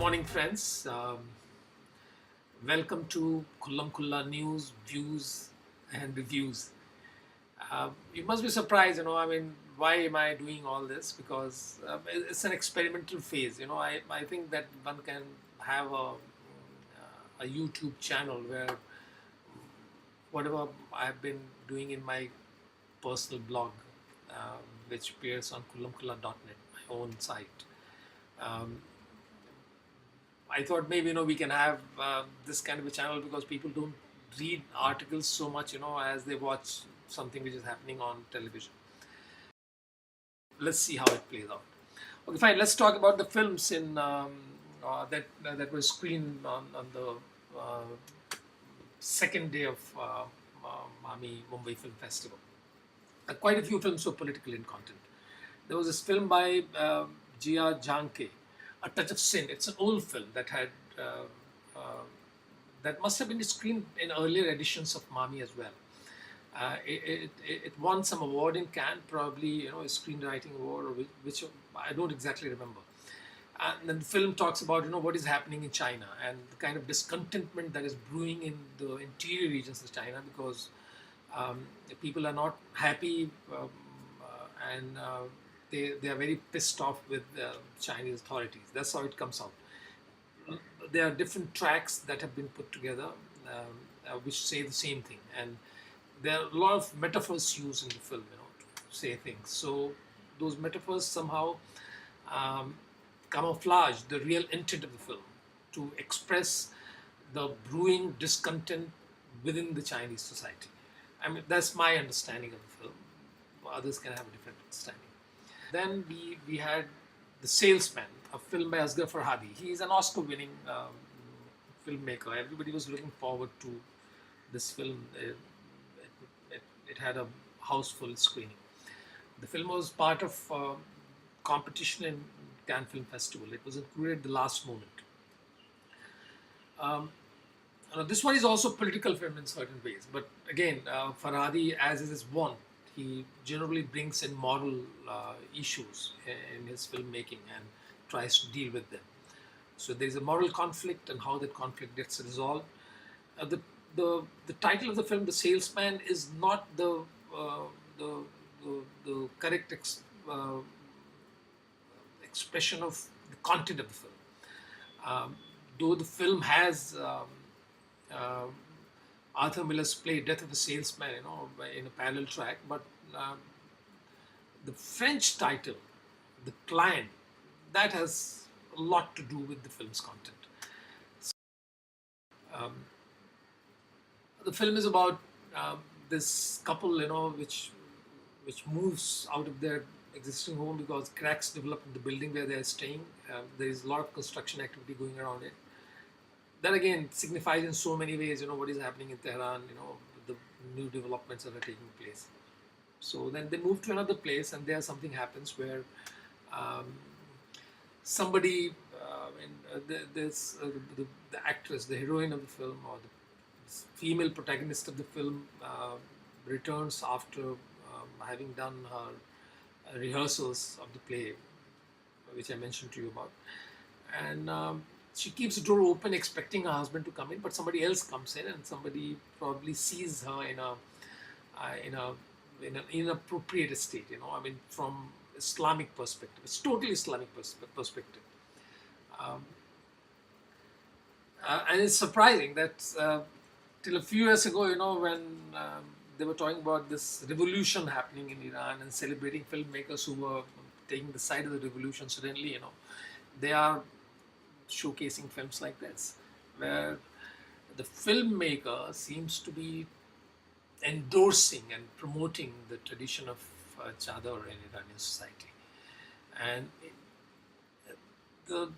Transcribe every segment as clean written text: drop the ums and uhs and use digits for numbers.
morning, friends. Welcome to Khullamkhulla news, views, and reviews. You must be surprised, why am I doing all this? Because it's an experimental phase. I think that one can have a YouTube channel where whatever I've been doing in my personal blog, which appears on khullamkhulla.net, my own site. Um, I thought maybe we can have this kind of a channel because people don't read articles so much as they watch something which is happening on television. Let's see how it plays out. Okay, fine. Let's talk about the films in that were screened on the second day of MAMI Mumbai Film Festival. Quite a few films were political in content. There was this film by Jia Janke, A Touch of Sin. It's an old film that had that must have been screened in earlier editions of Mami as well. It won some award in Cannes, probably a screenwriting award, or which I don't exactly remember. And then the film talks about what is happening in China and the kind of discontentment that is brewing in the interior regions of China because people are not happy and they are very pissed off with Chinese authorities. That's how it comes out. There are different tracks that have been put together which say the same thing, and there are a lot of metaphors used in the film, to say things. So those metaphors somehow camouflage the real intent of the film to express the brewing discontent within the Chinese society. I mean, that's my understanding of the film. Others can have a different understanding. Then we had The Salesman, a film by Asghar Farhadi. He is an Oscar-winning filmmaker. Everybody was looking forward to this film. It had a house full screening. The film was part of competition in Cannes Film Festival. It was included at the last moment. This one is also political film in certain ways, but again, Farhadi, as is his wont, he generally brings in moral issues in his filmmaking and tries to deal with them. So there is a moral conflict and how that conflict gets resolved. The title of the film, The Salesman, is not the, the correct expression of the content of the film. Though the film has Arthur Miller's play Death of a Salesman, in a parallel track, but the French title, The Client, that has a lot to do with the film's content. Um, the film is about this couple, which moves out of their existing home because cracks develop in the building where they are staying. There is a lot of construction activity going around it. That again signifies in so many ways, what is happening in Tehran, the new developments that are taking place. So then they move to another place, and there something happens where somebody, the actress, the heroine of the film, or the female protagonist of the film, returns after having done her rehearsals of the play, which I mentioned to you about, and she keeps the door open, expecting her husband to come in, but somebody else comes in, and somebody probably sees her in an inappropriate state. From Islamic perspective, it's totally Islamic perspective, and it's surprising that till a few years ago, when they were talking about this revolution happening in Iran and celebrating filmmakers who were taking the side of the revolution, suddenly, they are showcasing films like this, where the filmmaker seems to be endorsing and promoting the tradition of chador in Iranian society, and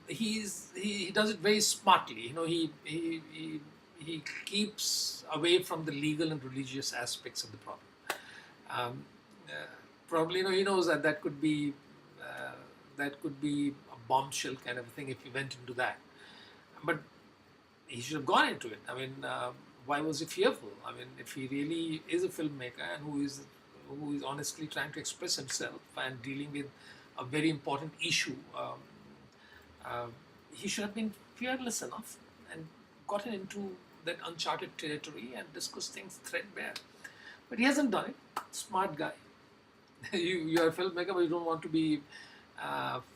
he does it very smartly. He keeps away from the legal and religious aspects of the problem. Probably, he knows that could be a bombshell kind of thing if he went into that. But he should have gone into it. Why was he fearful? If he really is a filmmaker and who is honestly trying to express himself and dealing with a very important issue, he should have been fearless enough and gotten into that uncharted territory and discussed things threadbare. But he hasn't done it. Smart guy. You're a filmmaker, but you don't want to be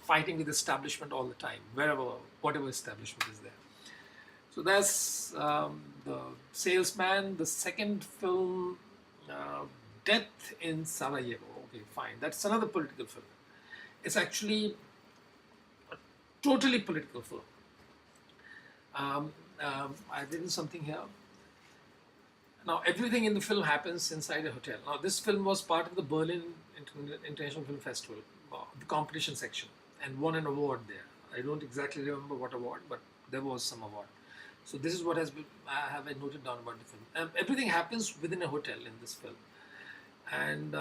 fighting with establishment all the time, wherever, whatever establishment is there. So that's the Salesman. The second film, Death in Sarajevo. Okay, fine. That's another political film. It's actually a totally political film. I've written something here. Now, everything in the film happens inside a hotel. Now, this film was part of the Berlin International Film Festival, the competition section, and won an award there. I don't exactly remember what award, but there was some award. So this is what has been, I have noted down about the film. Everything happens within a hotel in this film, and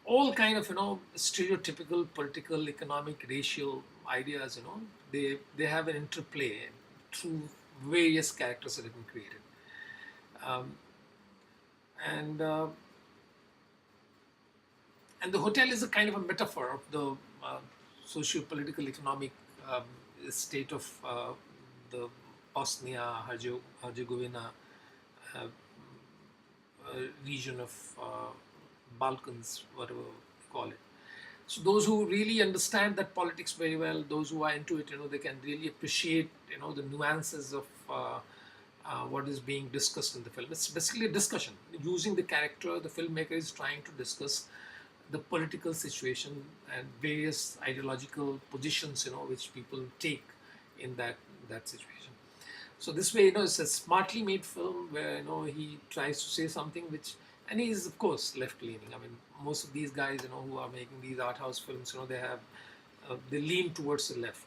all kind of stereotypical political, economic, racial ideas. They have an interplay through various characters that have been created, and the hotel is a kind of a metaphor of the socio-political, economic state of the Bosnia Herzegovina region of Balkans, whatever you call it. So those who really understand that politics very well, those who are into it, they can really appreciate, the nuances of what is being discussed in the film. It's basically a discussion. Using the character, the filmmaker is trying to discuss the political situation and various ideological positions, which people take in that situation. So this way, it's a smartly made film where, he tries to say something which, and he is of course left-leaning. I mean, most of these guys, who are making these art house films, they lean towards the left.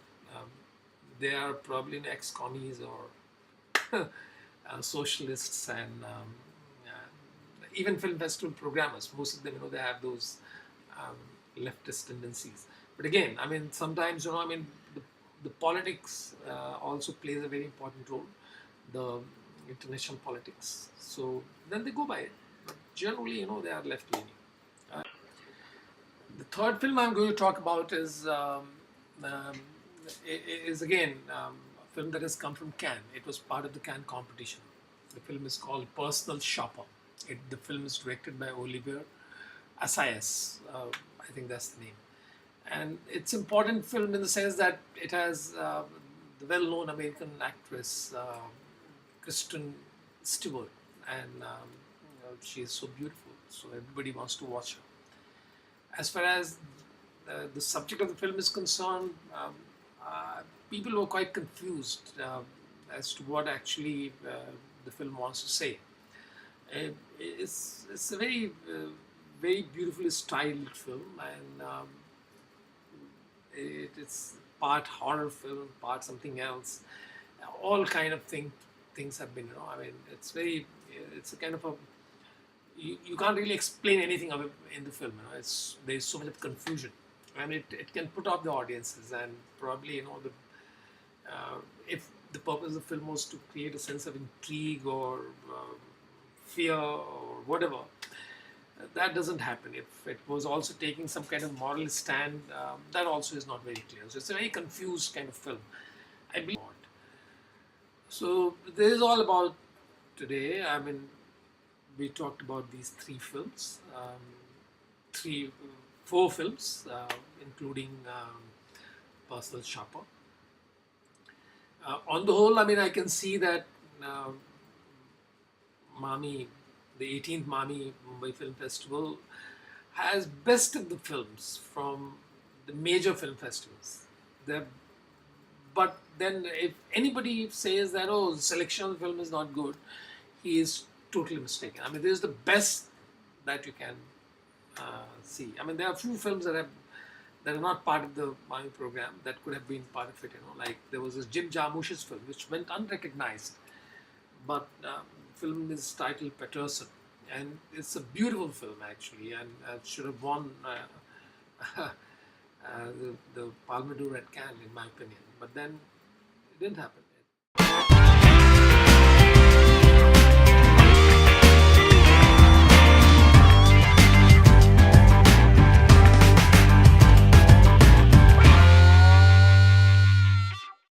They are probably ex-commies or socialists, and even film festival programmers. Most of them, they have those leftist tendencies. But again, I mean, sometimes, the politics also plays a very important role, the international politics. So then they go by it. But generally, they are left-leaning. The third film I'm going to talk about is again a film that has come from Cannes. It was part of the Cannes competition. The film is called Personal Shopper. The film is directed by Olivier Assayas. I think that's the name. And it's an important film in the sense that it has the well-known American actress Kristen Stewart, and she is so beautiful, so everybody wants to watch her. As far as the subject of the film is concerned, people were quite confused as to what actually the film wants to say. It's a very very beautifully styled film, and it's part horror film, part something else. All kind of things have been, I mean, it's a kind of a, you can't really explain anything of it in the film. There's so much of confusion, and it can put off the audiences, and probably if the purpose of the film was to create a sense of intrigue or fear or whatever, that doesn't happen. If it was also taking some kind of moral stand, that also is not very clear. So it's a very confused kind of film, I believe. So this is all about today. I mean, we talked about these three films, four films, including Personal Shopper. On the whole, I mean, I can see that MAMI, the 18th MAMI Mumbai Film Festival, has best of the films from the major film festivals. But then if anybody says that, oh, the selection of the film is not good, he is totally mistaken. I mean, this is the best that you can see. I mean, there are a few films that are not part of the MAMI program that could have been part of it. Like there was this Jim Jarmusch's film which went unrecognized, but the film is titled Patterson, and it's a beautiful film actually, and should have won the Palme d'Or at Cannes, in my opinion. But then it didn't happen.